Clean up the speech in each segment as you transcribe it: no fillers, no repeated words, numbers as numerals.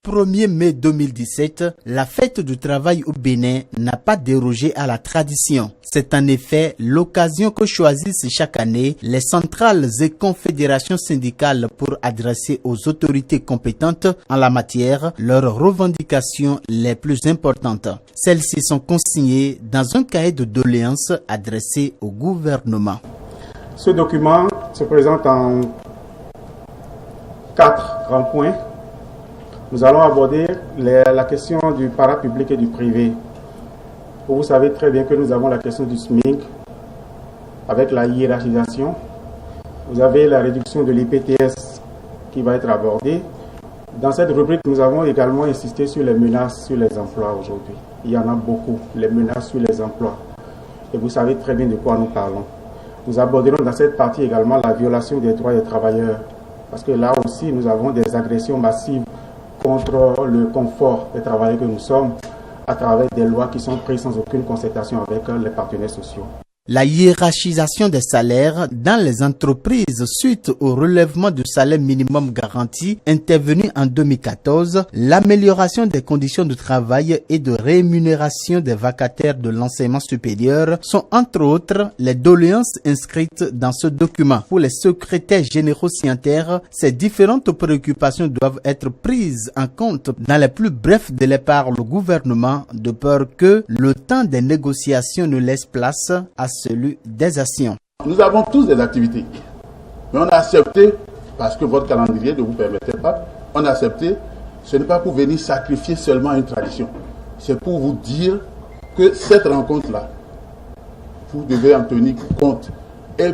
1er mai 2017, la fête du travail au Bénin n'a pas dérogé à la tradition. C'est en effet l'occasion que choisissent chaque année les centrales et confédérations syndicales pour adresser aux autorités compétentes en la matière leurs revendications les plus importantes. Celles-ci sont consignées dans un cahier de doléances adressé au gouvernement. Ce document se présente en 4 grands points. Nous allons aborder la question du parapublic et du privé. Vous savez très bien que nous avons la question du SMIC avec la hiérarchisation. Vous avez la réduction de l'IPTS qui va être abordée. Dans cette rubrique, nous avons également insisté sur les menaces sur les emplois aujourd'hui. Il y en a beaucoup, les menaces sur les emplois. Et vous savez très bien de quoi nous parlons. Nous aborderons dans cette partie également la violation des droits des travailleurs. Parce que là aussi, nous avons des agressions massives contre le confort des travailleurs que nous sommes à travers des lois qui sont prises sans aucune concertation avec les partenaires sociaux. La hiérarchisation des salaires dans les entreprises suite au relèvement du salaire minimum garanti intervenu en 2014, l'amélioration des conditions de travail et de rémunération des vacataires de l'enseignement supérieur sont entre autres les doléances inscrites dans ce document. Pour les secrétaires généraux signataires, ces différentes préoccupations doivent être prises en compte dans les plus brefs délais par le gouvernement de peur que le temps des négociations ne laisse place à celui des actions. Nous avons tous des activités, mais on a accepté, parce que votre calendrier ne vous permettait pas, on a accepté, ce n'est pas pour venir sacrifier seulement une tradition, c'est pour vous dire que cette rencontre-là, vous devez en tenir compte et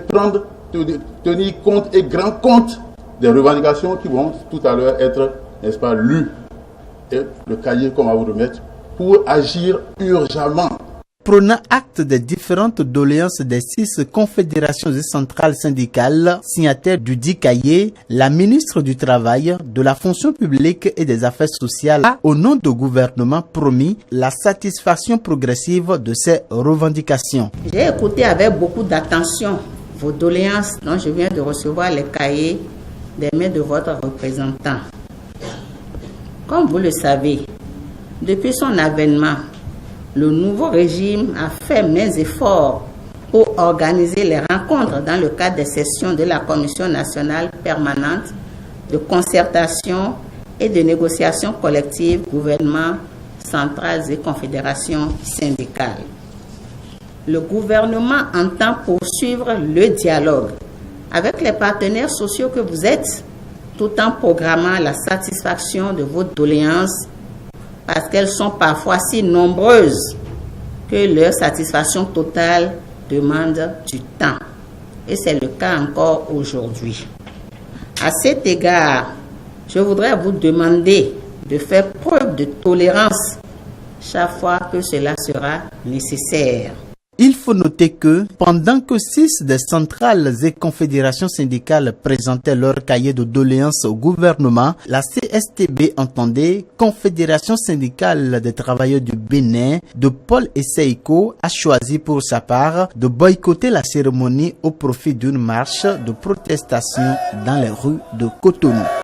tenir compte et grand compte des revendications qui vont tout à l'heure être, n'est-ce pas, lues, et le cahier qu'on va vous remettre pour agir urgemment. Prenant acte des différentes doléances des 6 confédérations et centrales syndicales signataires du dit cahier, la ministre du Travail, de la fonction publique et des affaires sociales a, au nom du gouvernement, promis la satisfaction progressive de ces revendications. J'ai écouté avec beaucoup d'attention vos doléances dont je viens de recevoir les cahiers des mains de votre représentant. Comme vous le savez, depuis son avènement, le nouveau régime a fait maints efforts pour organiser les rencontres dans le cadre des sessions de la Commission nationale permanente de concertation et de négociation collective, gouvernement, centrales et confédérations syndicales. Le gouvernement entend poursuivre le dialogue avec les partenaires sociaux que vous êtes, tout en programmant la satisfaction de vos doléances parce qu'elles sont parfois si nombreuses que leur satisfaction totale demande du temps. Et c'est le cas encore aujourd'hui. À cet égard, je voudrais vous demander de faire preuve de tolérance chaque fois que cela sera nécessaire. Il faut noter que pendant que 6 des centrales et confédérations syndicales présentaient leur cahier de doléances au gouvernement, la CSTB entendait Confédération syndicale des travailleurs du Bénin de Paul Essayko a choisi pour sa part de boycotter la cérémonie au profit d'une marche de protestation dans les rues de Cotonou.